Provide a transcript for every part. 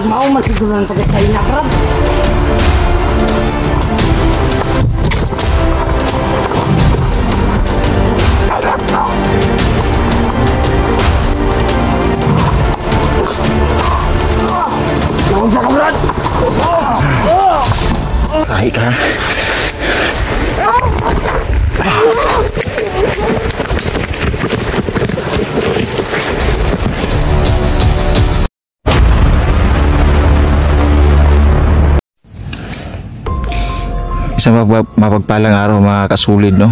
Mau masiguro ng pagkakain na brad. Naunsa ka brad? Kahit ka. Isang mapagpalang araw mga kasulid, no?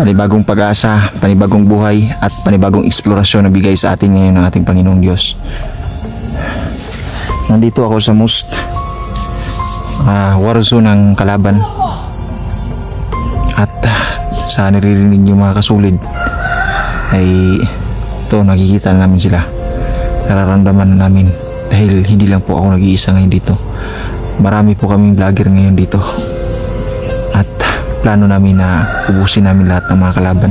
Panibagong pag-asa, panibagong buhay at panibagong eksplorasyon na bigay sa atin ngayon ng ating Panginoong Diyos. Nandito ako sa most war zone ng kalaban at sa naririnig niyo mga kasulid ay ito, nakikita na namin sila, nararamdaman na namin dahil hindi lang po ako nag-iisa ngayon dito. Marami po kaming vlogger ngayon dito. Plano namin na ubusin namin lahat ng mga kalaban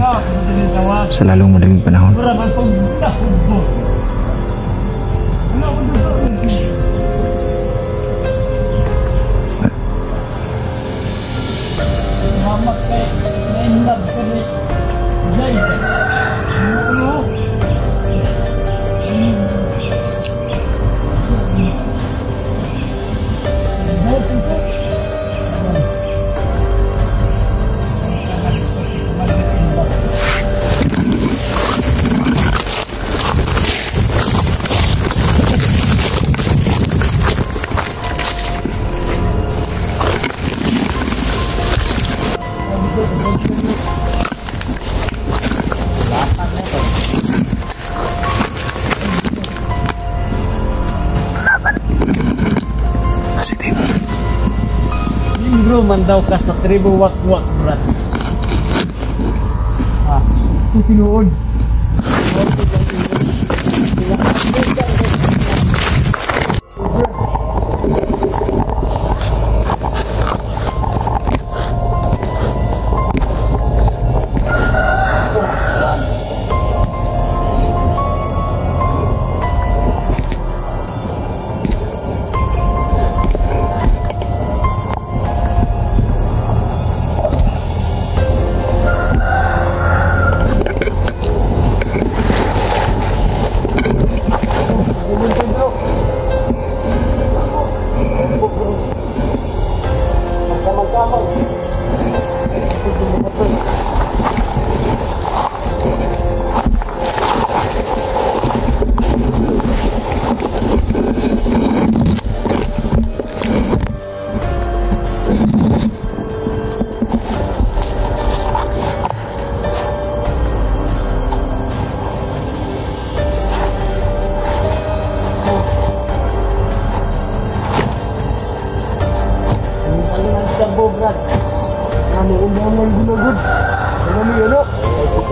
sa lalong madaling panahon. Bro, mandaw ka sa tribo wak-wak, brad. Ito tinuod.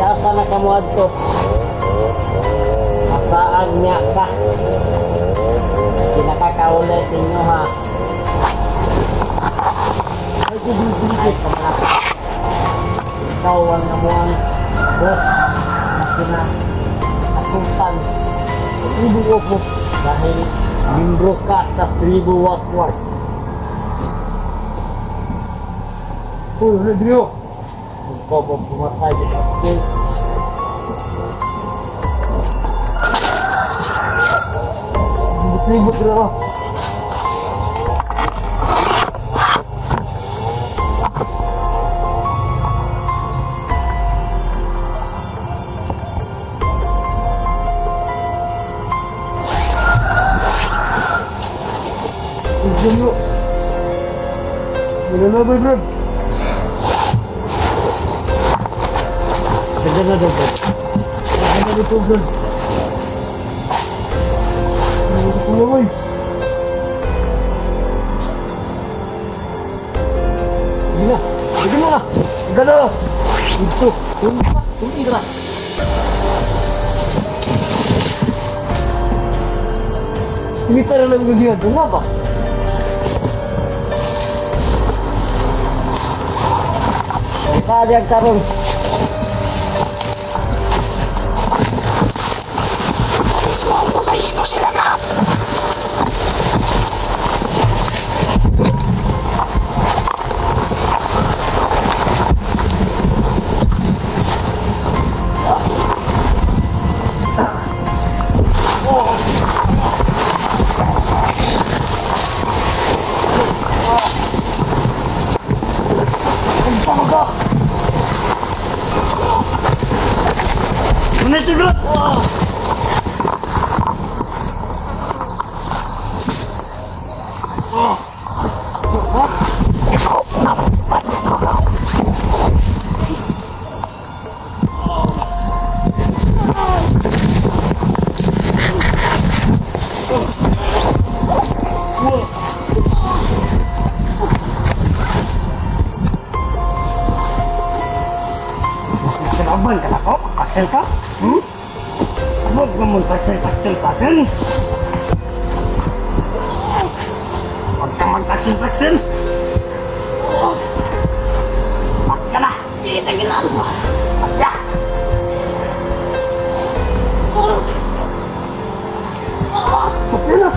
Asa na kamuad to? Asaag niya ka. Pinakakaulay sa inyo ha. Ay kubibisit ka mga. Ikaw ang namuang boss na kinakasultan sa tribu Wak-Wak dahil membro ka sa tribu Wak-Wak. Rodrigo, ikaw ba pumatay dito? Ribut bro. Nilalaboy, bro. Ganda na daw, bro. Ganda na ito, bro. Uy! Sige na! Sige mo na! Ganda na! Ito! Tungin ka na! Imita na lang yung diyan. Tunga ba? Kaya tarong. Mismo, patayin mo sila lahat. Kalaban ka na ko? Kaksel ka? Huwag naman taksel sa akin. Huwag ka magtaksel. Huwag ka na. Sige, tagilan mo. Huwag ka. Huwag ka na.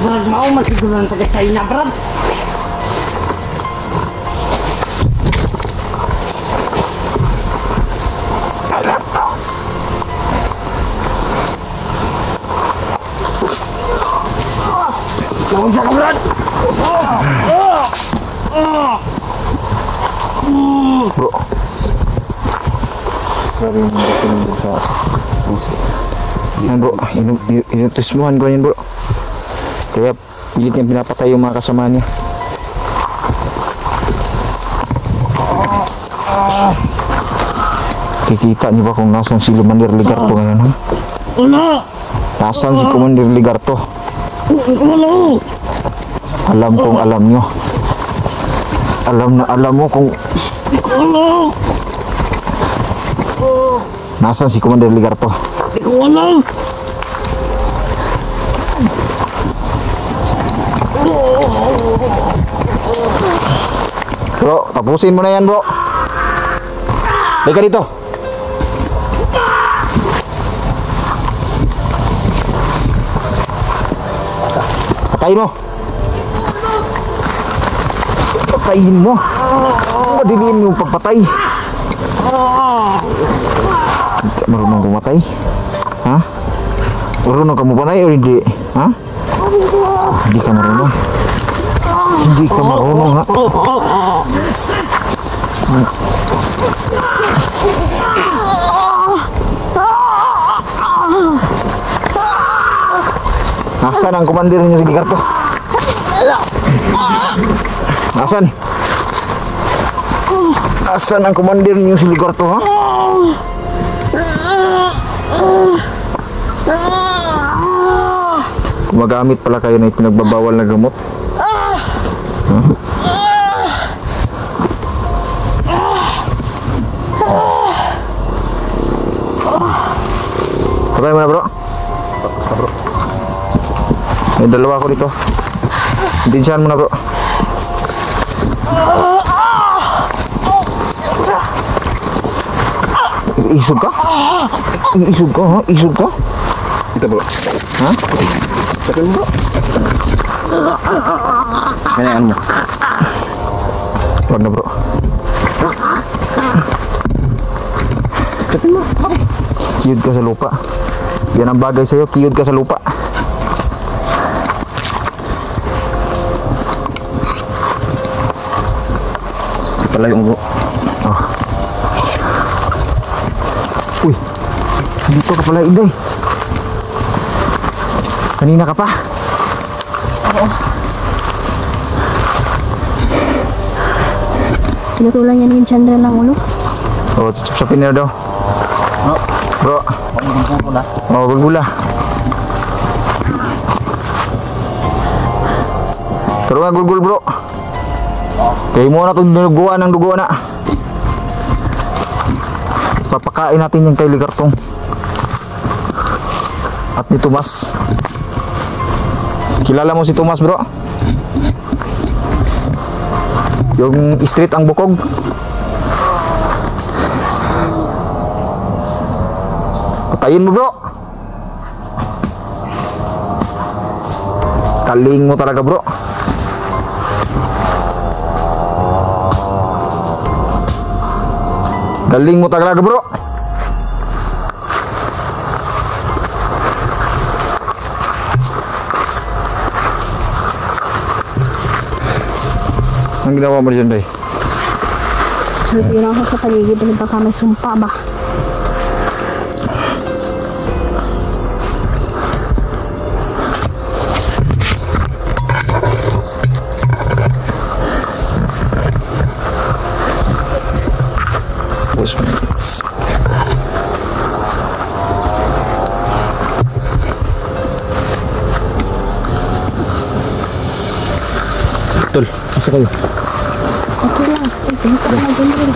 Brad, mau masiguran taga China, Brad. Lawan siya ka, Brad. Bro. Sorry, hindi ko sa puso. Yan bro, inutusmuhan ko yan bro. Kaya pilit niyang pinapatay yung mga kasama niya. Kikita niyo ba kung nasan si Commander Ligarto ngayon ha? Wala! Nasan si Commander Ligarto? Wala! Alam kong alam nyo. Alam mo kung... Wala! Nasan si Commander Ligarto? Wala! Bro, tapusin mo na yan bro. Halika dito. Patayin mo. Patayin mo. Madiliin mo pagpatay. Hindi ka marunong kumatay. Ha? Marunong ka mo panay o hindi? Ha? Hindi ka marunong. Hindi ka marunong ha? Nasaan ang komandir niyo si Ligarto? Nasaan? Nasaan ang komandir niyo si Ligarto ha? Gumagamit pala kayo ng pinagbabawal na gamot? Huh? Okay mo na bro? Bro. May dalawa ko dito. Dinsahan mo na bro. Isog ka? Isog ka ha? Isog ka? Ito bro. Ha? Sakin mo bro. Ganyan mo. Wag na bro. Kapin mo. Kiyod ka sa lupa. Yan ang bagay sa'yo, kiyod ka sa lupa. Pala yung bro. Oh. Uy, dito ka pala, Inday. Kanina ka pa. Oo. Pinutulan niya ni yung Chandra ng ulo. Oh, sapsapin nila daw. Bro. Bro. Pagbubuko na. Oh, gulgula. Taro nga gulgul bro. Kaya mo na itong duguan ng duguan na. Papakain natin yung kay Ligartong. At ni Tomas. Kilala mo si Tomas bro? Yung street ang bukog. Patayin mo bro. Kaling mo talaga bro. Galing mo talaga bro. Ang ginawa mo dyan, Day? Sabi yun ako sa paligid dahil baka may sumpa ba. Tol, asa kayo? Okay lang. Tingin ka na dyan rin.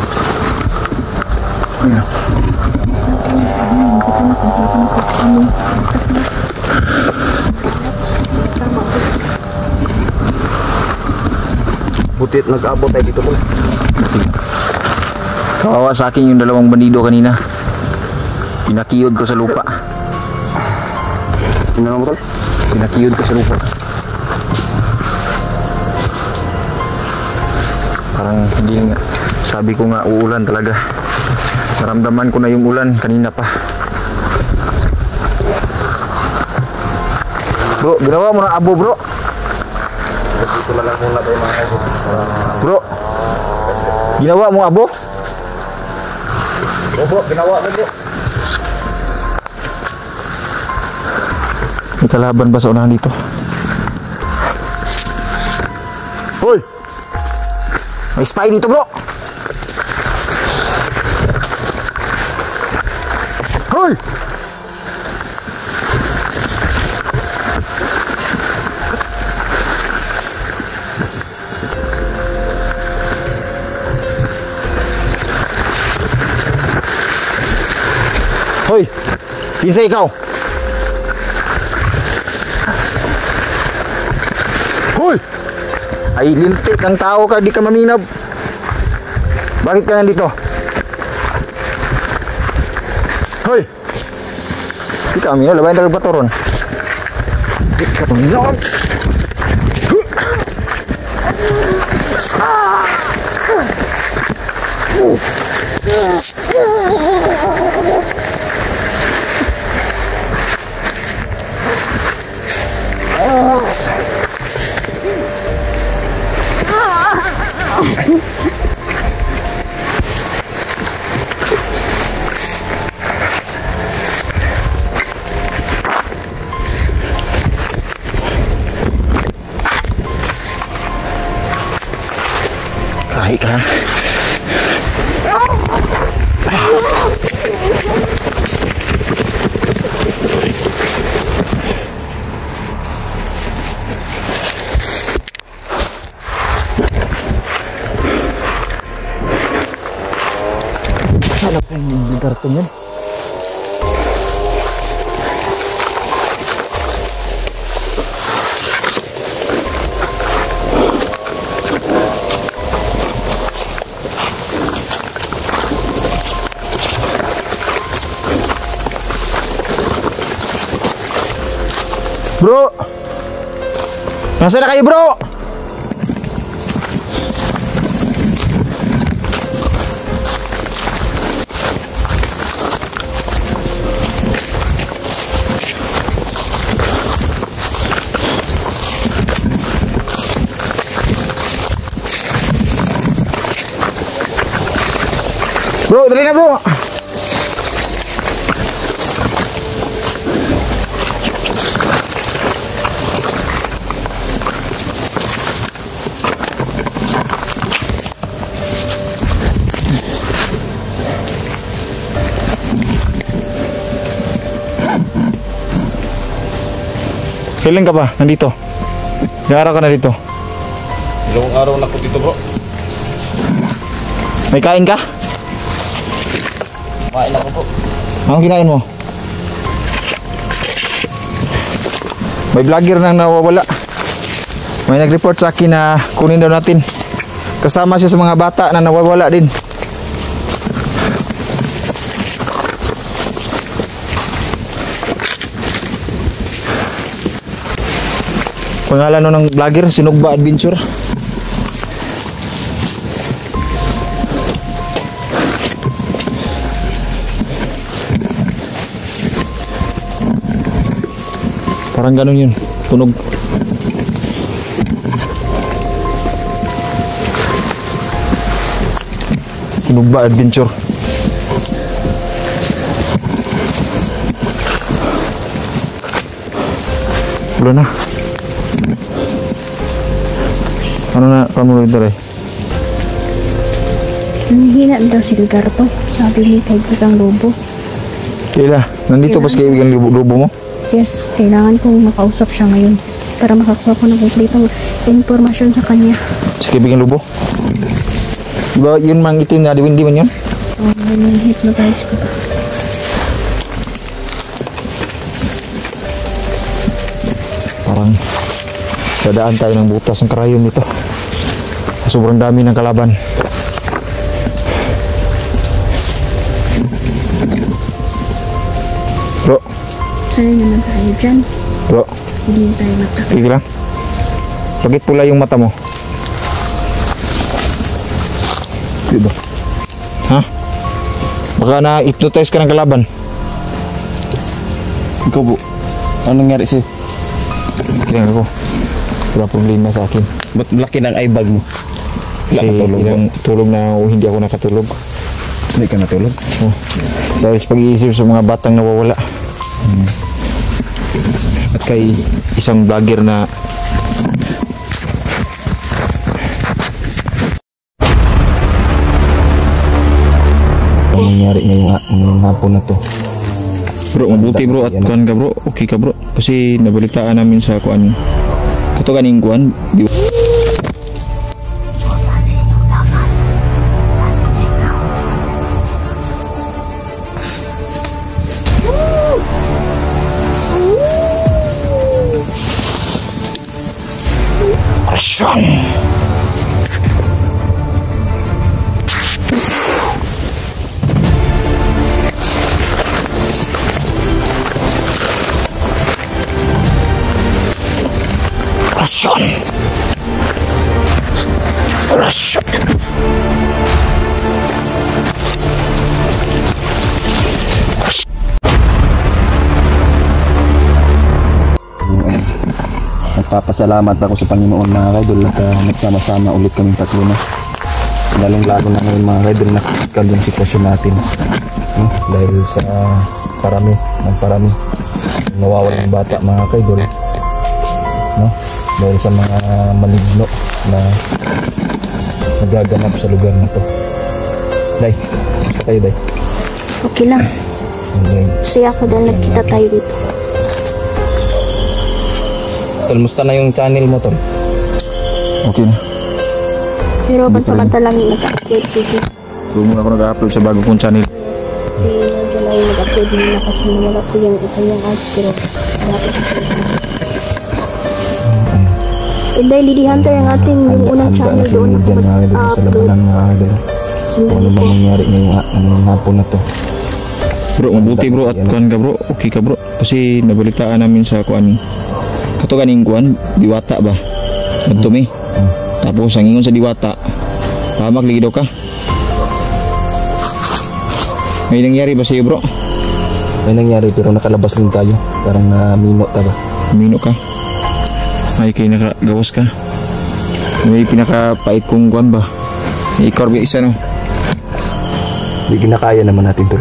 Butit nag-abot tayo dito po. Kawawa sa akin yung dalawang bandido kanina. Pinakiyod ko sa lupa. Ano mo tol? Pinakiyod ko sa lupa. Parang hindi nga. Sabi ko nga uulan talaga. Naramdaman ko na yung ulan kanina pa. Bro, ginawa mo na abo bro. Dito na lang muna tayo mga idol. Bro, ginawa mo abo? Bro, ginawa na bro. May kalaban ba sa unahan dito? Hoy! May spy dito bro! Hoy! Hoy! Pinsa ikaw! Hoy! Ay lintik ang tao ka, di ka maminab. Bakit ka nandito? Hoy! Di ka maminab, labayan talaga ba ron? Di ka maminab. Kahit ka. Hanap pa yung lugar ko yan. Bro! Nasaan na kayo bro? Bro, dali na bro. Kailan ka ba nandito? Ilang araw ka na dito? Ilang araw na po dito bro. May kain ka? Kumain ako po. Anong kinain mo? May vlogger nang nawawala. May nag-report sa akin na kunin daw natin. Kasama siya sa mga bata na nawawala din. Pangalan nun ng vlogger, Sinugba Adventure. Parang ganun yun, tunog. Sinugba Adventure. Wala na. Ano na kamu dito rin? Nanghina daw si Ricardo. Sabi ni kaibigang lobo. Kailan? Nandito ba si kaibigan lobo mo? Yes, kailangan kong makausap siya ngayon para makakuha ko ng kompletong informasyon sa kanya. Si kaibigan lobo? Diba yun mang itim na diwindi man yun? Hypnotize ko. Parang dadaan tayo ng butas ng karayon nito. Sobrang dami ng kalaban. Bro, Sana naman tayo dyan. bro, Hindi tayo matakot. sige lang. Bakit pula yung mata mo? Diba? Ha? Baka na-hypnotize ka ng kalaban. Ikaw po. Anong nangyari sa'yo? Kailangan ako. Wala problema sa akin. Ba't laki ng eye bag mo? Kasi ilang tulog na hindi ako nakatulog. Hindi ka natulog? Oh. Dahil sa pag-iisip sa mga batang nawawala. At kay isang vlogger na Ano nangyari ngayong hapon na to? bro, mabuti bro at kuan ka bro. Okay ka bro. Kasi nabalitaan namin sa kuan. Ito kaning kuan. Asyan. Rasyon. Rasyon. Nagpapasalamat ako sa Panginoon mga kaidol at nagsama-sama ulit kaming tatlo na. Lalong-lalo na ngayon mga kaidol na critical yung sitwasyon natin. Dahil sa parami nawawalang bata mga kaidol. Dahil sa mga maligno na nagaganap sa lugar na to. Day, basta kayo day. Okay lang. Masaya ako dahil nagkita tayo dito. Tol, musta na yung channel mo tol? Okay na. Pero pansamantalang nag-upload sige. So muna ako nag-upload sa bagong kong channel. Kasi medyo na yung nag-upload nila kasi wala ko yung itayang ads pero malapit sa And dahil Lady Hunter ang ating yung unang channel doon ako Sa mag-upload. labanan mga idol. Kung ano bang nangyari ngayong hapon na to? Bro, mabuti bro at kuan ka bro. Okay ka bro. Kasi nabalitaan namin sa kuan. Ito kaning kuan, diwata ba? Adto mi. Tapos ang ingon sa diwata, pahamak lagi daw ka. May nangyari ba sa'yo bro? May nangyari pero nakalabas lang tayo. Parang mino ta ba? Mino ka? Ay kayo nakagawas ka? May pinakapait kong kuwan ba? Ikaw ba isa no? Di kinakaya naman natin tol.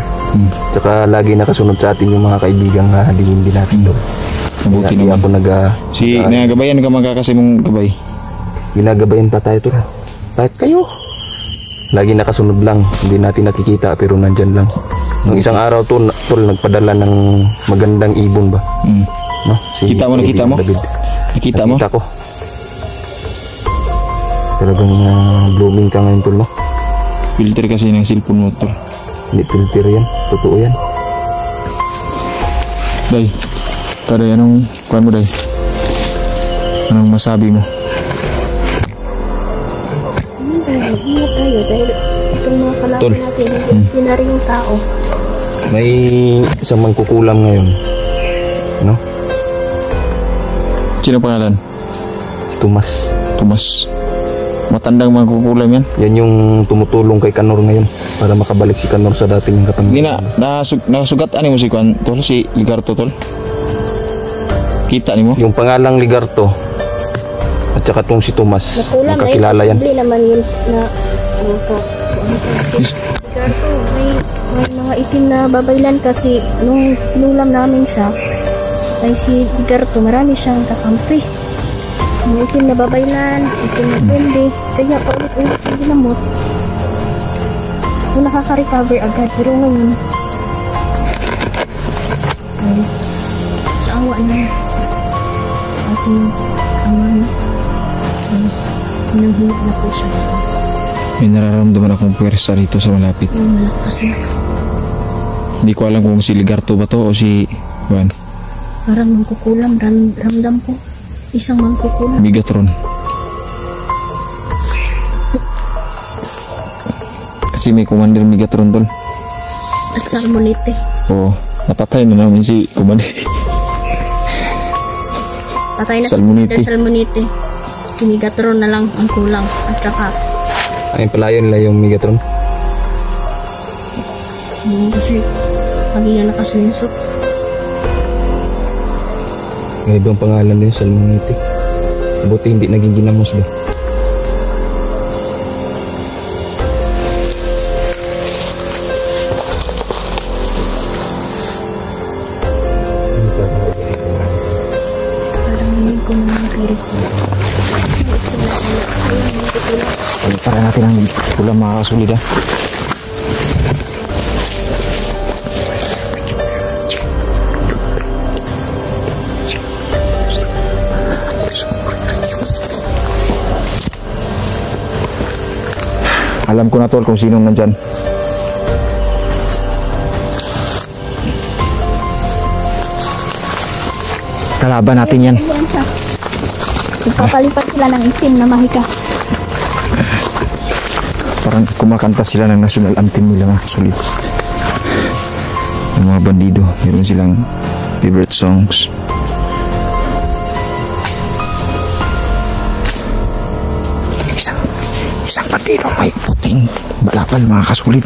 Tsaka lagi nakasunod sa atin yung mga kaibigang hahalingin din natin tol. Mabuti Hindi naman. ako Si nagabayan ka magkakasi mong gabay. ginagabayan pa tayo tol. Kahit kayo. Lagi nakasunod lang. Hindi natin nakikita pero nandyan lang. Nung isang araw tol nagpadala ng magandang ibon ba? No? Kita mo, nakita mo? David. Nakita mo? Nakita ko. Talagang blooming ka ngayon tol no? Filter kasi ng cellphone mo tol. Hindi filter yan. Totoo yan. Day, taday, anong kuhan mo day? Anong masabi mo? Ingat tayo dahil itong mga kalaban Tol. natin, hindi na rin yung tao. May isang mangkukulam ngayon. No? Sino pangalan? Si Tomas. Tomas. Matandang mga kukulam yan. Yan yung tumutulong kay Kanor ngayon para makabalik si Kanor sa dating Hindi kapangyarihan. nasugat ani mo si kuhan tol, si Ligarto tol. Kita ni mo? Yung pangalang Ligarto at saka tong si Tomas, Nakulam, magkakilala yan. posible naman yun na Garto, may mga itim na babaylan kasi nung nulam namin siya ay si Garto, marami siyang kakampi. May itim na babaylan, itim na duwende, kaya paulit-ulit yung ginamot. Kung nakaka-recover agad, pero ngayon ay sa awa na ating amahan ay hinahina na po siya. May nararamdaman akong pwersa rito sa malapit. Yung malakas na Hindi ko alam kung si Ligarto ba to o si Juan. parang mangkukulam, ramdam ko isang mangkukulam. Megatron. Kasi may commander Megatron tol. At salmonite. Oo, napatay na namin si commander. Patay na Salmonite. Salmonite. Si Megatron na lang ang kulang. At saka, Ayun pala yun lang yung Megatron. kasi pagi na nakasunsok. May ibang pangalan din, Salmonite. Buti hindi naging ginamos ba? Parang hindi ko naman kirit. Para natin ang kulang mga kasulid ha. Alam ko na tol kung sinong nandyan. Kalaban natin yan. Ayan siya. Nagpapalipat sila ng itim na mahika. Parang kumakanta sila ng national anthem nila mga kasulid. Ang mga bandido, meron silang favorite songs. Isang bandido may puting balapal mga kasulid.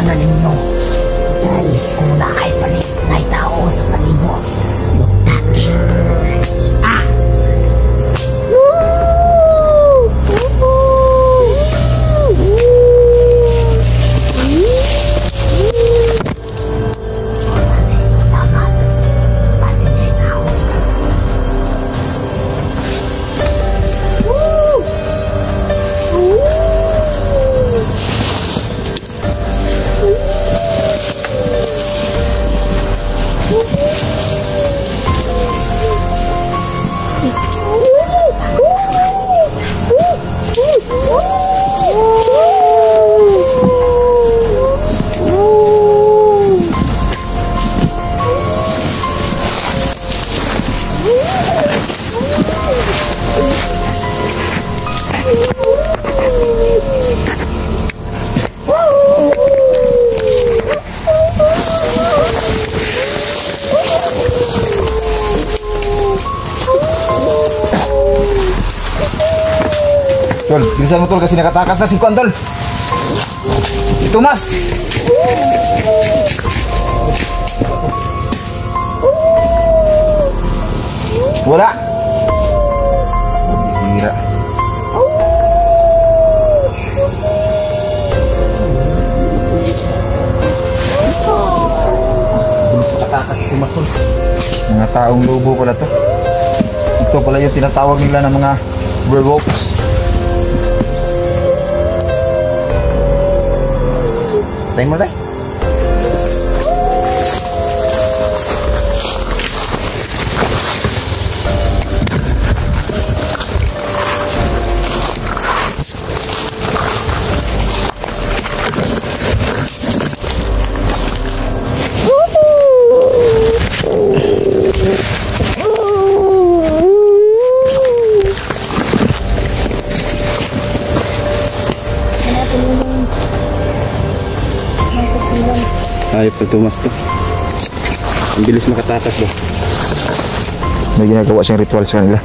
Ano ninyo? Dahil kung nakay palit na tao sa palibo, buktate. Ah! Tol, bilisan mo tol kasi nakatakas na si Kuan tol. Ito mas. Wala. Hira. Nakatakas si Tumas tol. Mga taong lobo pala to. Ito pala yung tinatawag nila ng mga werewolves. Tayo mo tayo. Ayop na Tumas to. Ang bilis makatakas ba? May ginagawa siyang ritual sa kanila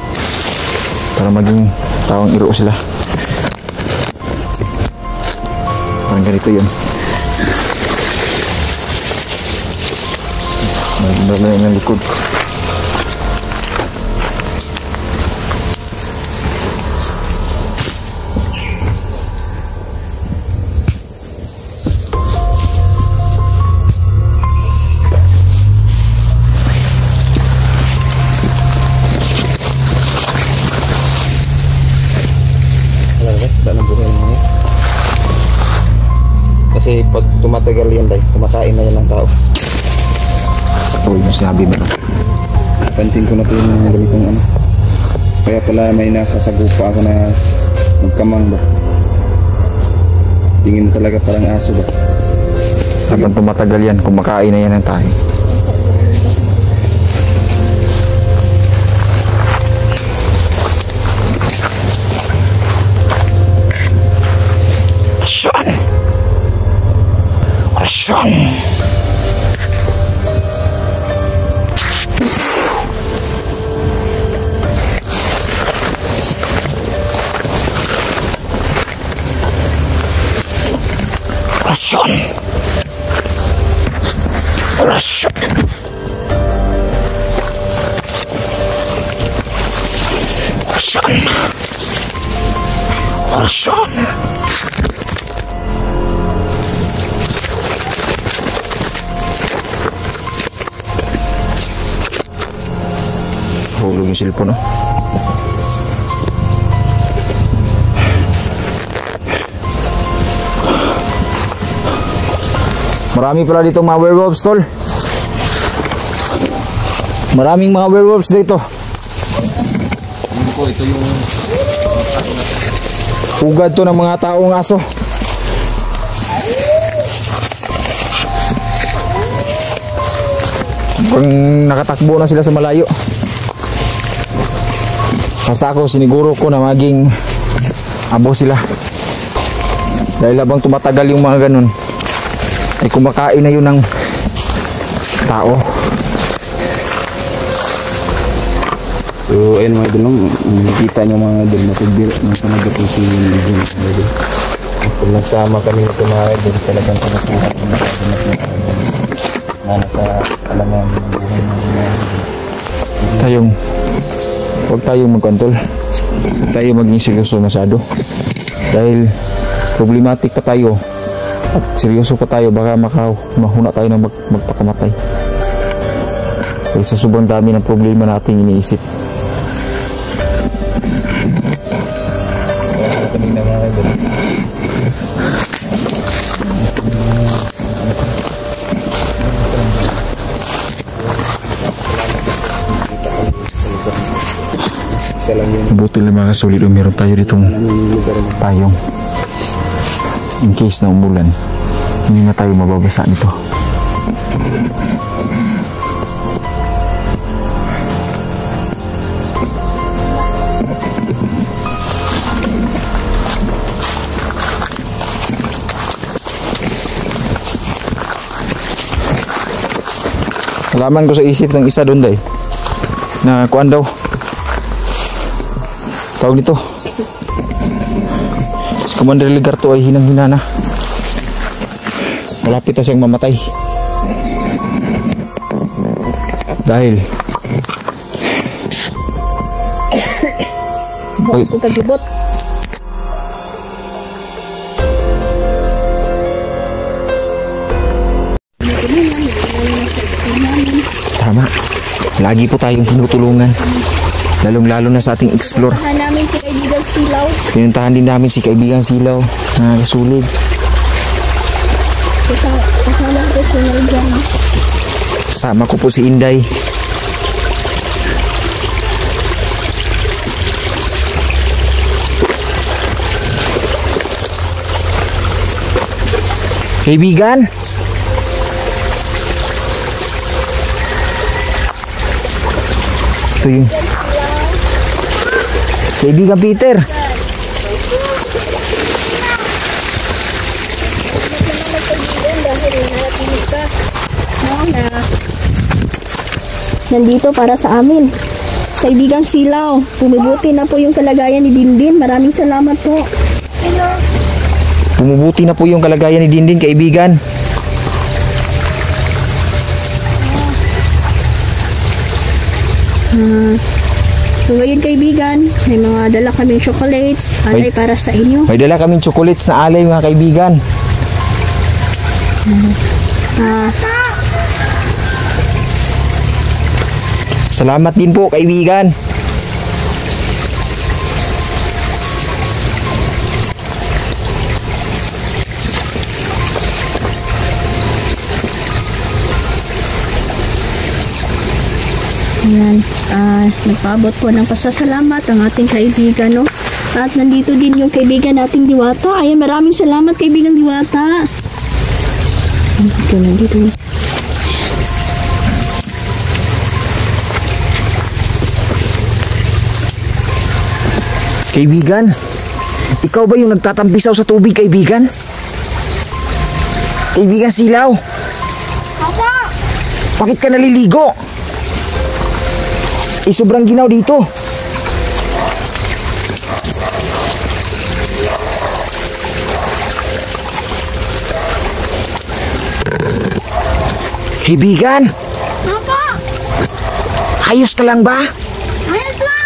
para maging taong iro sila. Parang ganito yun. Magdala ng likod. Kasi pag tumatagal yan dahil kumakain na yan ng tao. Ito yung sinabi mo. Pansin ko na po yung ganitong ano. Kaya pala may nasasagupa ako na magkamang ba. Tingin mo talaga parang aso ba. Habang tumatagal yan, kumakain na yan ng tayo. Aswan! Aswan! Aswan! Aswan! Aswan! Hulog yung cellphone, no? Marami pala dito mga werewolves, tol. Maraming mga werewolves dito. Ito yung Hugad to ng mga taong aso. Pag nakatakbo na sila sa malayo. Basta ako, siniguro ko na maging abo sila. Dahil habang tumatagal yung mga ganun, ay kumakain na yun ng tao. So, ayun mga idol, nakikita nyo mga idol, matubir ng talaga po si Legion. Kung nagsama kami nito mga idol, talagang pagkakuha ng mga idol na nasa alaman ng buhay ng mga idol. Huwag tayong magkontrol. Huwag tayo maging seryoso masyado. Dahil problematic pa tayo at seryoso pa tayo, baka mahuna tayo na magpakamatay. Dahil sa sobrang dami ng problema nating iniisip. Kanina mga idol. Mabuti lang mga kasulit, meron tayo ditong payong. In case na umulan, hindi na tayo mababasa nito. Alaman ko sa isip ng isa doon, day, na kuan daw tawag nito, si Commander Ligarto ay hinang-hina na, malapit na siyang mamatay dahil Pagkagibot. tama, lagi po tayong tinutulungan, lalong-lalo na sa ating explore. Pinuntahan namin si Kaibigang Silaw. Pinuntahan din namin si Kaibigang Silaw na kasulid. Kasama ko si Naljan. Kasama ko po si Inday. Kaibigan, ito yung Kaibigan Peter. Nandito para sa amin. Kaibigang Silaw, bumubuti na po yung kalagayan ni Dindin. Maraming salamat po. Bumubuti na po yung kalagayan ni Dindin, kaibigan. So ngayon kaibigan, may mga dala kaming chocolates, alay para sa inyo. May dala kaming chocolates na alay mga kaibigan. Salamat din po kaibigan. Ayan, nagpaabot po ng pasasalamat ang ating kaibigan, no? At nandito din yung kaibigan nating Diwata. Ayan, maraming salamat kaibigan Diwata. Nandito. Kaibigan, ikaw ba yung nagtatampisaw sa tubig, kaibigan? Kaibigan Silaw. Apa? Bakit ka naliligo? Sobrang ginaw dito. Kaibigan, Apa? ayos ka lang ba? Ayos lang.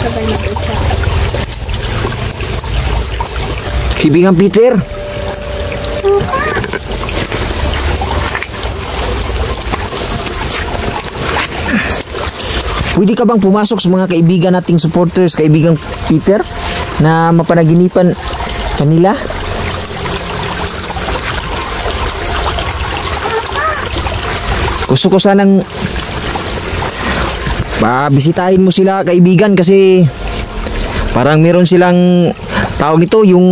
sabay na po siya. Kaibigan Peter, pwede ka bang pumasok sa mga kaibigan nating supporters, kaibigan Peter, na mapanaginipan kanila? Gusto ko sanang bisitahin mo sila, kaibigan, kasi parang meron silang tawag nito, yung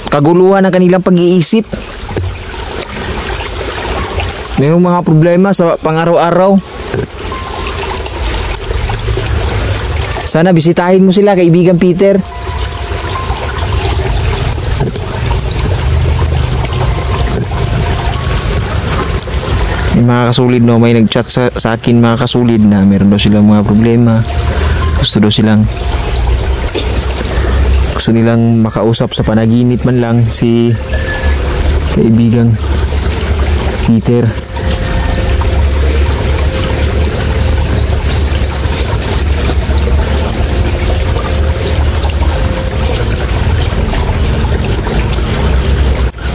kaguluhan ng kanilang pag-iisip. Mayroong mga problema sa pang-araw-araw. Sana bisitahin mo sila, kaibigan Peter. May mga kasulid, no, may nag-chat sa akin, mga kasulid, na meron daw silang mga problema. Gusto nilang makausap sa panaginip man lang si kaibigang Peter.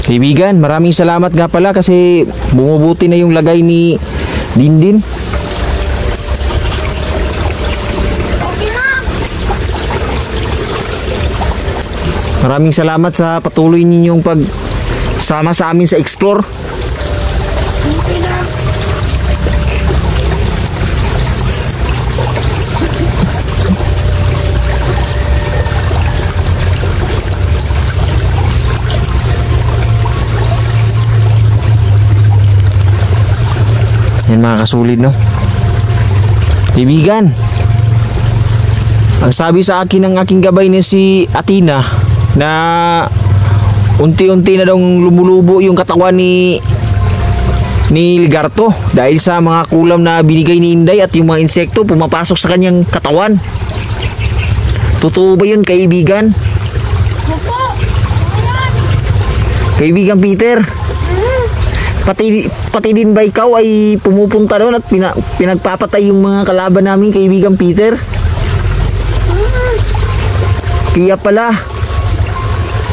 Kaibigan, maraming salamat nga pala kasi bumubuti na yung lagay ni Dindin. Maraming salamat sa patuloy ninyong pagsama sa amin sa Explore. Yan mga kasulid, no? Kaibigan, ang sabi sa akin ng aking gabay na si Athena, na unti-unti na daw lumulubo yung katawan ni Ligarto dahil sa mga kulam na binigay ni Inday at yung mga insekto pumapasok sa kanyang katawan. Totoo ba yun, kaibigan? Kaibigan Peter, pati din ba ikaw ay pumupunta doon at pinagpapatay yung mga kalaban namin, kaibigan Peter? Kaya pala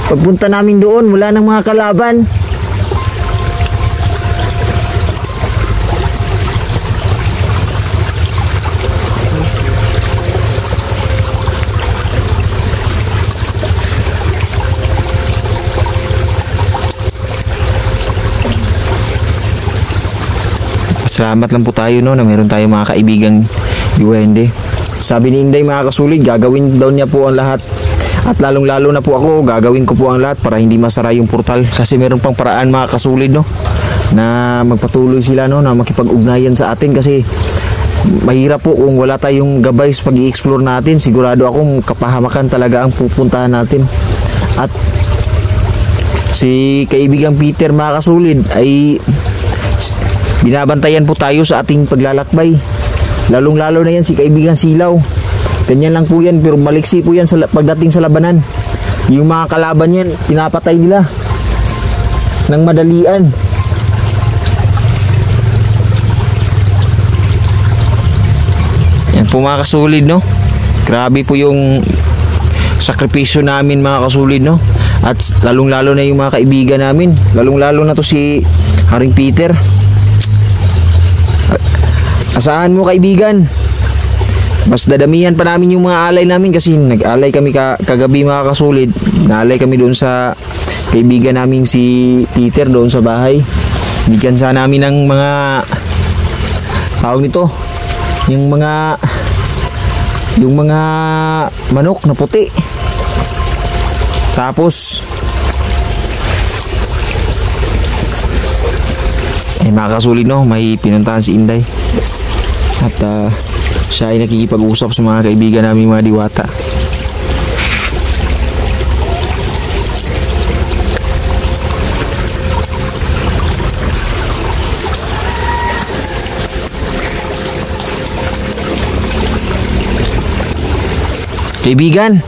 pagpunta namin doon, wala nang mga kalaban. Salamat lang po tayo, no, na meron tayong mga kaibigang UND. Sabi ni Inday, mga kasulid, gagawin daw niya po ang lahat. At lalong-lalo na po ako, gagawin ko po ang lahat para hindi masara yung portal. Kasi meron pang paraan, mga kasulid, no, na magpatuloy sila, no, na makipag-ugnayan sa atin. Kasi mahirap po kung wala tayong gabay sa pag-i-explore natin. Sigurado akong kapahamakan talaga ang pupuntahan natin. At si kaibigang Peter, mga kasulid, ay binabantayan po tayo sa ating paglalakbay. Lalong-lalo na yan si kaibigang Silaw. Ganyan lang po yan, pero maliksi po yan pagdating sa labanan. Yung mga kalaban yan, pinapatay nila ng madalian. Yan po mga kasulid, no? Grabe po yung sakripisyo namin, mga kasulid, no? At lalong-lalo na yung mga kaibigan namin. Lalong-lalo na to si Haring Peter. Asahan mo, kaibigan, mas dadamihan pa namin yung mga alay namin kasi nag-alay kami kagabi, mga kasulid. Naalay kami doon sa kaibigan namin si Peter doon sa bahay. Bigyan sana namin ng mga tawag nito, yung mga manok na puti. Tapos mga kasulid, no, may pinuntahan si Inday at siya ay nakikipag-usap sa mga kaibigan namin, mga diwata. Kaibigan,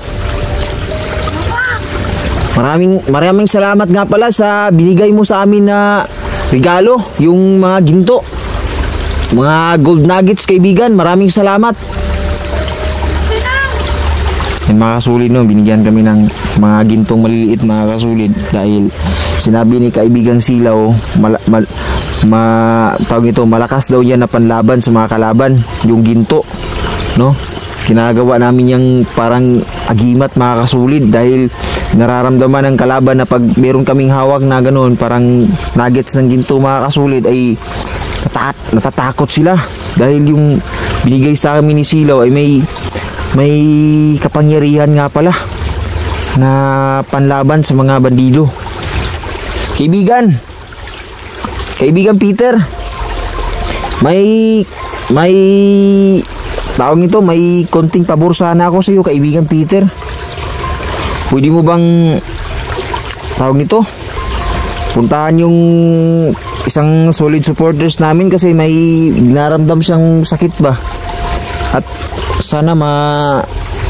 maraming salamat nga pala sa binigay mo sa amin na regalo, yung mga ginto, mga gold nuggets, kaibigan. Maraming salamat. Yan mga kasulid, no, binigyan kami ng mga gintong maliliit mga kasulid dahil sinabi ni kaibigang Silaw tawag ito, malakas daw yan na panlaban sa mga kalaban, yung ginto, no. Ginagawa namin yung parang agimat mga kasulid dahil nararamdaman ng kalaban na pag meron kaming hawak na ganoon, parang nuggets ng ginto mga kasulid, ay natatakot sila dahil yung binigay sa amin ni Silaw ay may kapangyarihan nga pala na panlaban sa mga bandido. Kaibigan Peter, may tawag nito, may konting pabor sana ako sa iyo, kaibigan Peter. Pwede mo bang tawag nito, puntahan yung isang solid supporters namin kasi may naramdam siyang sakit ba, at sana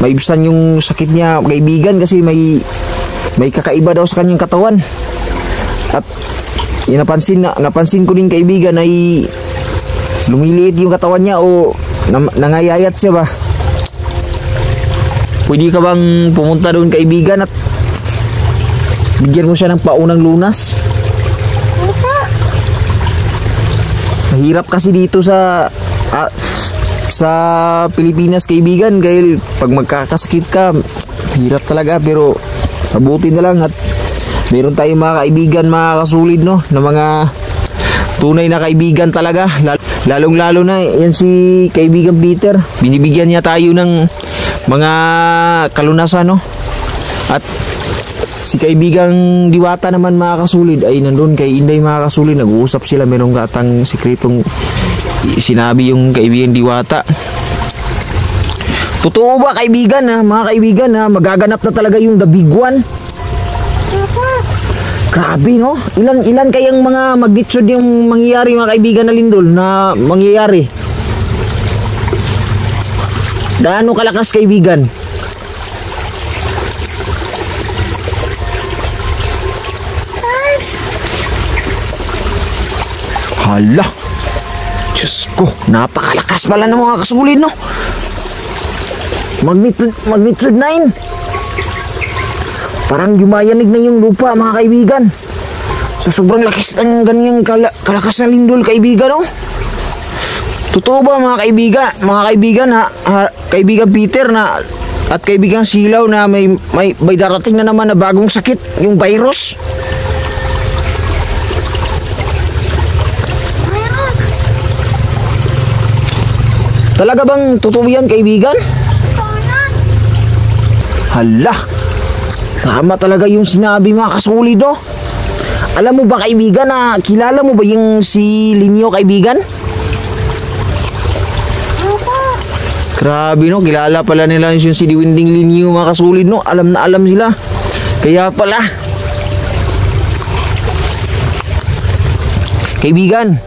maibsan yung sakit niya kaibigan, kasi may kakaiba daw sa kanyang katawan. At napansin ko din kaibigan ay lumiliit yung katawan niya o nangayayat siya ba. Pwede ka bang pumunta doon kaibigan at bigyan mo siya ng paunang lunas? Mahirap kasi dito sa Pilipinas kaibigan, dahil pag magkakasakit ka hirap talaga, pero mabuti na lang at meron tayong mga kaibigan mga kasulid, no, na mga tunay na kaibigan talaga. Lalong lalo na yan si kaibigan Peter, binibigyan niya tayo ng mga kalunasan, no. At si kaibigang Diwata naman mga kasulid ay nandun kay Inday mga kasulid, nag-uusap sila, merong katang sikretong sinabi yung kaibigan Diwata. Totoo ba kaibigan ha, mga kaibigan ha, magaganap na talaga yung the big one? Grabe, no? Ilan kayang mga magnitude yung mangyayari mga kaibigan na lindol na mangyayari? Gaano kalakas kaibigan? Hala, Diyos ko, napakalakas pala ng mga kasulid, no? Magnitude 9. Parang yumayanig na yung lupa mga kaibigan. So sobrang lakas ng ganyang kalakas na lindol kaibigan, no? Totoo ba mga kaibigan kaibigan Peter na at kaibigan Silaw na may darating na naman na bagong sakit, yung virus? Talaga bang totoo yan kaibigan? Hala, tama talaga yung sinabi mga kasulid, no? Alam mo ba kaibigan na kilala mo ba yung si Linyo kaibigan? Grabe, no, kilala pala nila yung si Diwinding Linyo mga kasulid, no? Alam na alam sila. Kaya pala kaibigan,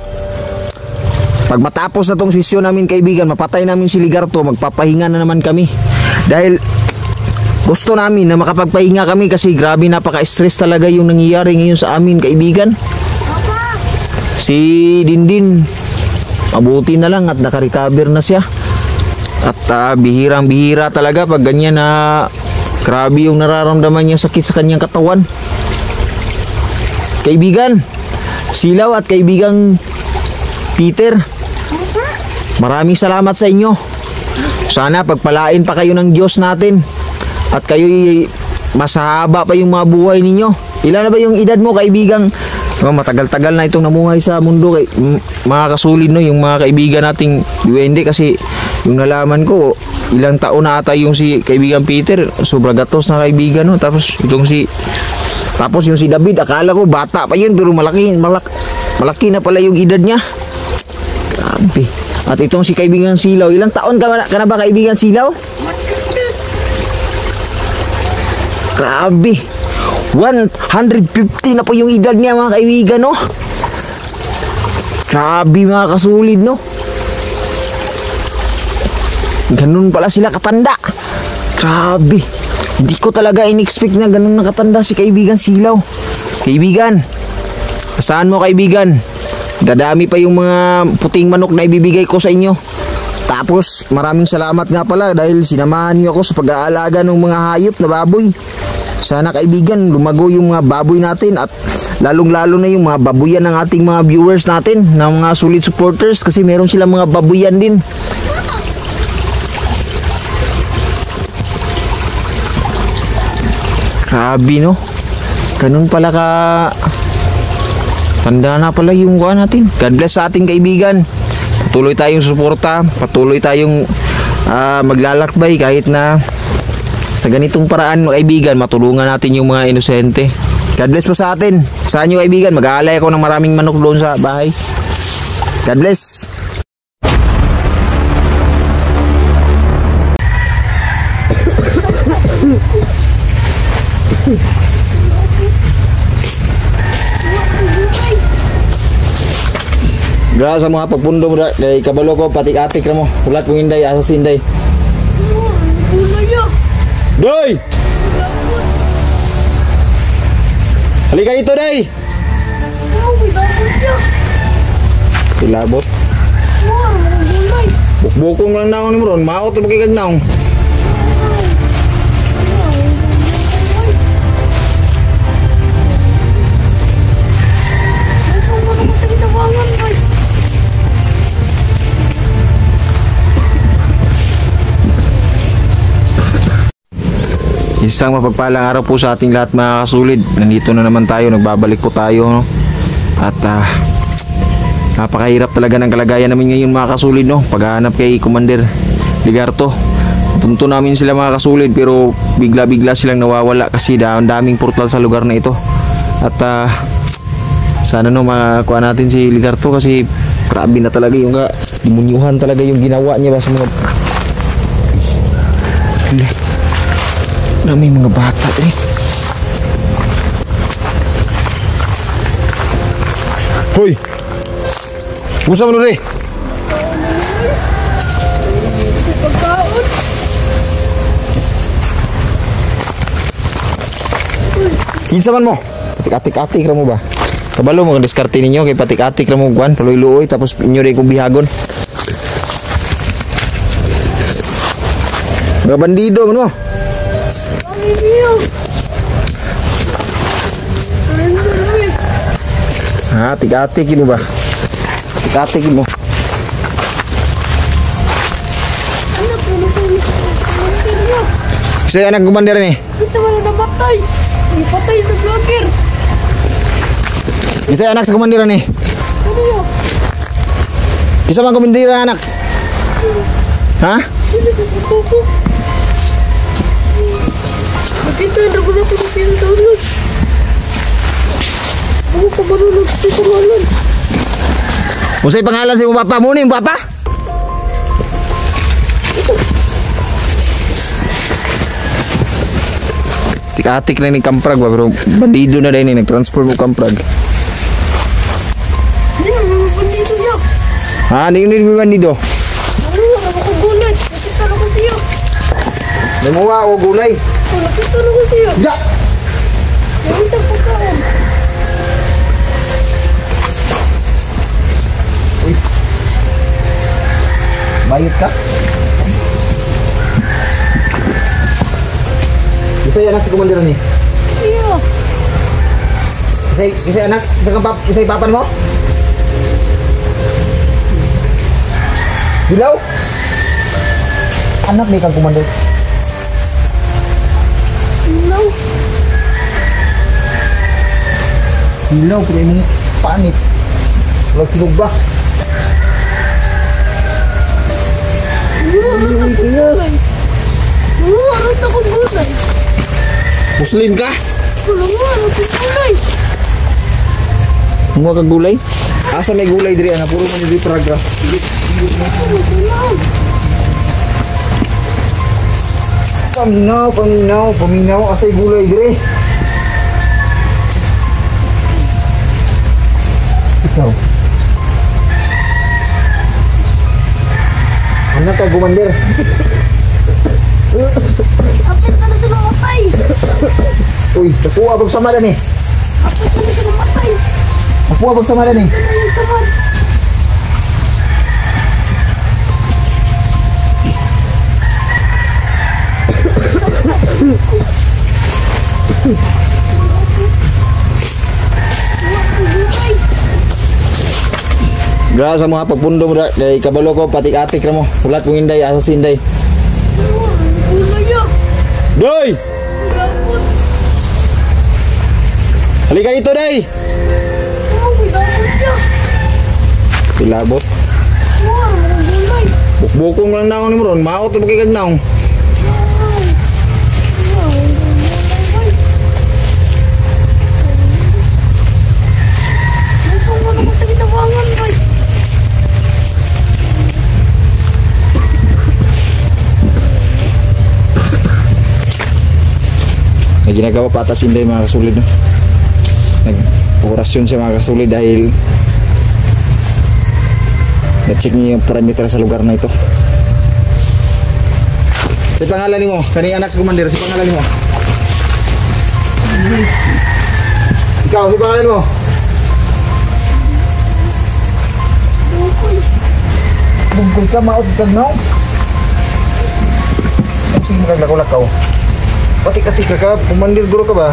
pag matapos na tong sesyon namin kaibigan, mapatay namin si Ligarto, magpapahinga na naman kami dahil gusto namin na makapagpahinga kami kasi grabe, napaka-stress talaga yung nangyayari ngayon sa amin kaibigan. Si Dindin mabuti na lang at nakarecover na siya, at bihirang-bihira talaga pag ganyan na grabe yung nararamdaman niya sakit sa kanyang katawan. Kaibigan Silaw at kaibigang Peter, maraming salamat sa inyo. Sana pagpalain pa kayo ng Diyos natin at kayo'y mas haba pa yung mga buhay ninyo. Ilan na ba yung edad mo kaibigang? Matagal-tagal na itong namuhay sa mundo mga kasulid, no, yung mga kaibigan nating duwende, kasi yung nalaman ko ilang taon na ata yung si kaibigan Peter, sobra gatos na kaibigan, no. Tapos yung si David, akala ko bata pa yun pero malaki na pala yung edad niya. Grabe. At itong si kaibigan Silaw, ilang taon ka na ba kaibigan Silaw? Grabe, 150 na po yung edad niya mga kaibigan, no? Grabe mga kasulid, no? Ganun pala sila katanda. Grabe, hindi ko talaga in-expect na ganun nakatanda si kaibigan Silaw. Kaibigan, saan mo kaibigan? Dadami pa yung mga puting manok na ibibigay ko sa inyo. Tapos maraming salamat nga pala dahil sinamahan niyo ako sa pag-aalaga ng mga hayop na baboy. Sana kaibigan lumago yung mga baboy natin at lalong-lalo na yung mga babuyan ng ating mga viewers natin, ng mga solid supporters, kasi meron silang mga babuyan din. Grabe no. Ganun pala ka tanda na pala yung kuha natin. God bless sa ating kaibigan. Patuloy tayong suporta, patuloy tayong maglalakbay kahit na sa ganitong paraan mga kaibigan, matulungan natin yung mga inosente. God bless po sa atin. Saan nyo kaibigan, mag-aalay ako ng maraming manok doon sa bahay. God bless. Gra sa mga pagpundo mo kay kabalo ko patik-atik ra mo. Ulat kong inday asa si inday. Doy! Halika dito, Day! Tilabot. Bukbukong lang naong ni mo ron. Maot na magigag naong. Isang mapagpalang araw po sa ating lahat mga kasulid. Nandito na naman tayo, nagbabalik po tayo no? At napakahirap talaga ng kalagayan namin ngayon mga kasulid no? Paghahanap kay Commander Ligarto. Tunto namin sila mga kasulid pero bigla-bigla silang nawawala kasi daming portal sa lugar na ito. At sana no makakuha natin si Ligarto kasi grabe na talaga yung demunyuhan talaga yung ginawa niya ba sa mga na may mga bata eh. Hoy! Musa mo rin? Kinsa man mo? Patik-atik ra mo ba? Kabalo mo kung diskarte ninyo kay patik-atik ra mo kuan, paluy-luoy tapos inyo rin kong bihagon. Mga bandido man mo. Ha, tig-atikin mo ba? Tig-atikin mo. Kasi anak Commander ni. Kita wala namatay. Ipatay sa vlogger. Kasi anak sa Commander ni. Isa man Commander anak. Ha? Nakita na ko na ko sa pintuan. Ako pa marunong sa pangalan. Usay pangalan si papa mo ni papa? Tik-atik lang ni Kamprag ba pero bandido na din nag-transfer mo Kamprag. Hindi mo bandido niya. Ha, hindi mo bandido. Ano ako gulay. Nakita na ko siya. Namuha o gulay. Nakita na ko siya. Ya. Nakita ko kaon. Bayot ka? Isa anak si Commander ni. Iya. Isa anak, isa papan mo? Dilaw? Anak ni kang Commander. No. Dilaw pero imong panit. Wala sinug ba? Ano ako gulay? Muslim ka? Ano ako gulay? Mga kang gulay? Asa may gulay diri ana puro man di progress. Paminaw asay gulay diri. Ikaw. Anak ka Commander. Apit ka na sa namatay. Uy, nakuha bang sama dan eh. Apit ka na sa namatay. Nakuha bang sama dan eh. Ayun saman. Gra sa mga pagpundo mo kay kabalo ko patik-atik ra mo. Ulat mong inday asa si inday. Doy! Halika dito, Day! Pilabot. Bukbukong lang naong ni mo ron. Maot na magigag naong. May ginagawa pa atas hindi mga kasulid, no? Nag-orasyon siya mga kasulid dahil na-check niya yung parameter sa lugar na ito. Si pangalan mo, kaning anak sa komandero, si pangalan mo. Ikaw, si pangalan mo. Bungkol ka, maot kag no? Sige mo kaglakaw-lakaw. Patik-atik ka, kumandir guro ka ba?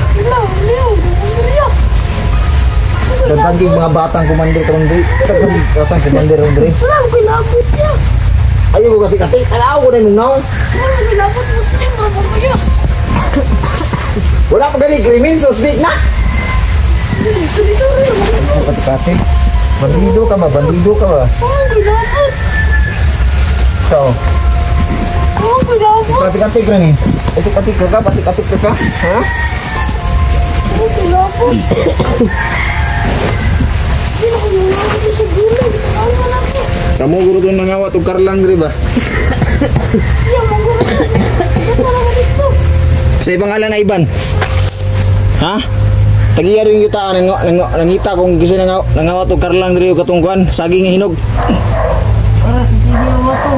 Tagpagig mga batang kumandir ka rin. Tagpagig batang kumandir rin. Wala ko kinabot niya. Ayaw ko katik-atik, alaw ko na yung naong. Wala ko kinabot Muslim, bro kayo. Wala pa galing, krimen, so speak na. Sorry. Katik-atik. Bandido ka ba? Bandido ka ba? Wala ko kinabot. Ikaw, Wala ko kinabot. katik-atik rin eh. Patik-atik ka, patik-atik ka. Ha? Wala ko kinabot. Hindi na ko kinabot sa gulay. Ano na ko? Kamu guru doon nangawa to Karlang rin ba? Iya, mangguro. Ito naman dito. Sa ibang ngalan na Iban. Ha? Tagiya rin yung yutaan, nangita kung gusto nangawa to Karlang rin yung katungkuan, saging nga hinog. Para sisigaw mo to.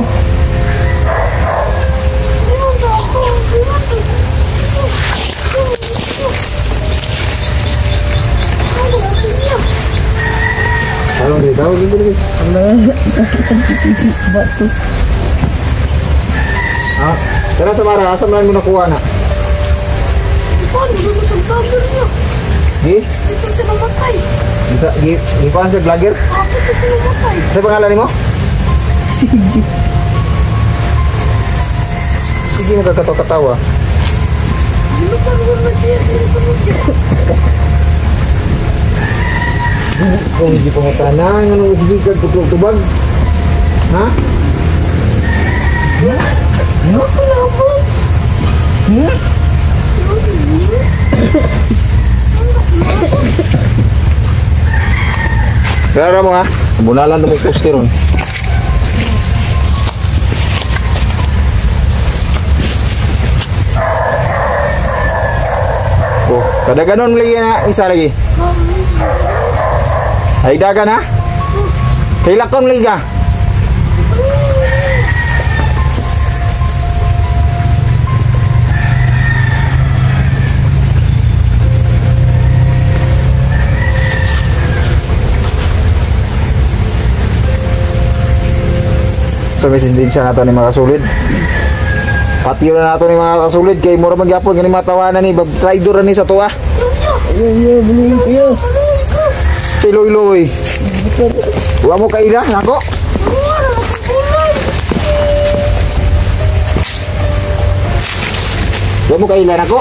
Tawag rin, tawag rin. Batu. Ha? Tara sa Mara, asa mo nakuha na? Paano ba sa tabler niya? Di? Ito siya namatay. Di pa sa vlogger? Bakit ito namatay? Sa pangalan mo? Sige. Sige mo kakatawa-katawa. Sino pa naman na siya? Sino pa naman siya? Kung hindi pa matanang, anong sige ka tutubag? Ha? Ano ko naman? Kaya mo ha, bunalan na may posteron. Oh, kada ganon lagi na isa lagi. Ay dagan ha? Kailakon lagi ka. So may sindensya na ito ni mga kasulid. Patiyo na nato ni mga kasulid kay mura magyapon gani matawanan ni traitor ni sa tuwa. Iloy-iloy. Wa mo kaila nako. Wa mo kaila nako.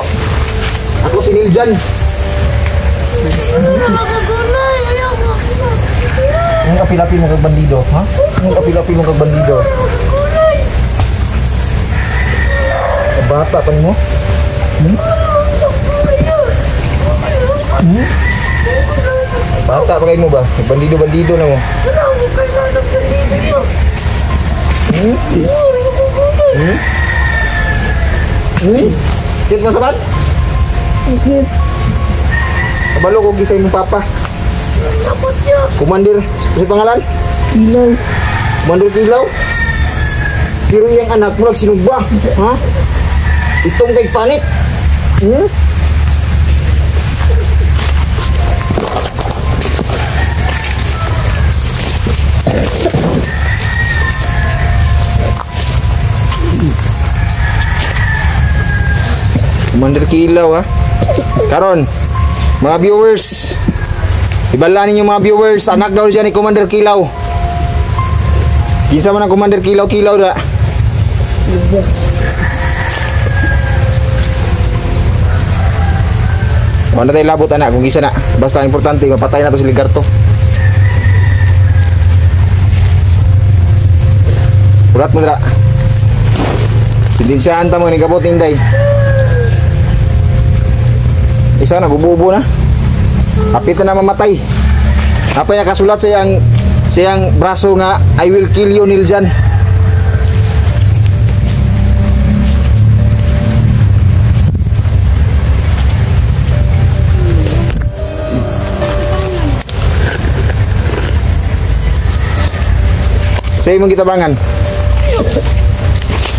Ako siniljan. Ang kapilapi mo kag bandido, ha? Ang kapilapi mo kag bandido. Bata pa mo? Bata pa kayo mo ba? Bandido-bandido na mo. Kit mo sabat? Sige. Kabalo ko gisay mong papa. Kumandir, kasi pangalan? Ilaw. Kumandir Kilaw? Pero yung anak mo nagsinugba, ha? Itong kay panit. Kumandir Kilaw, ha? Karon, mga viewers, ibala ninyo mga viewers, anak daw siya ni Commander Kilaw. Kinsa man ang commander kilaw-kilaw da. Wala tayo labot anak kung isa na. Basta ang importante mapatay na to si Ligarto. Urat mo dira. Sidinsyahan ta mo ni kabot Inday. Isa na bububo na. Hapit na mamatay. Apa ya kasulat siyang braso nga I will kill you Niljan. Sa imong gitabangan.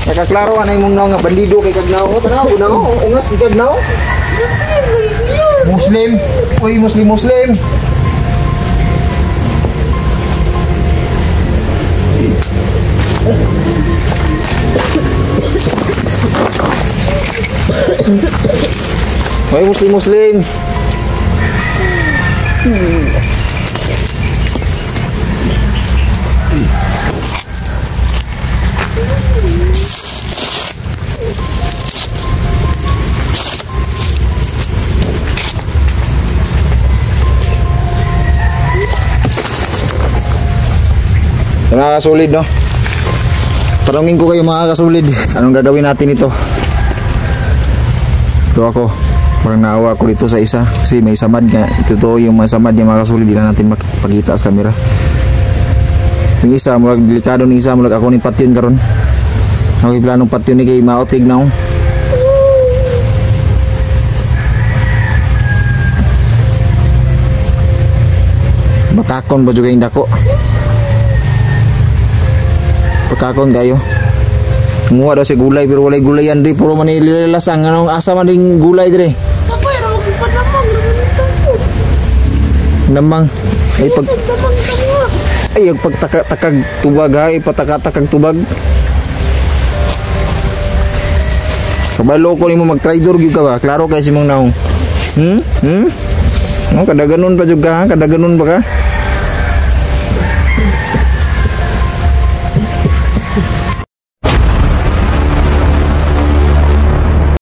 Nakaklaro anay mong naw nga bandido kay Kagnaw. Tanaw unaw, ungas si Kagnaw. Muslim. Uy, Muslim. Uy, Muslim. Mga kasulid, no? Tanungin ko kayo mga kasulid, anong gagawin natin ito? Ito ako, parang naawa ko dito sa isa kasi may samad nga. Ito to yung mga samad yung mga kasulid, di na natin makipagkita sa camera. Yung isa, mulag delikado ng isa, mulag ako ni patyon karon. Ako yung planong patyon ni kay maotig na ako. Batakon ba juga yung dako? Pagkakon kayo. Nguha daw si gulay pero walay gulayan di puro man lasang anong asa man ding gulay dire. Sapay ra magpalamang Namang ay pagtakag tubag ha, ipatakatakag tubag. Kabalo ko nimo mag-traidor gyud ka ba? Klaro kay si mong naong. No, kada ganun pa jud ka, kada ganun ba ka?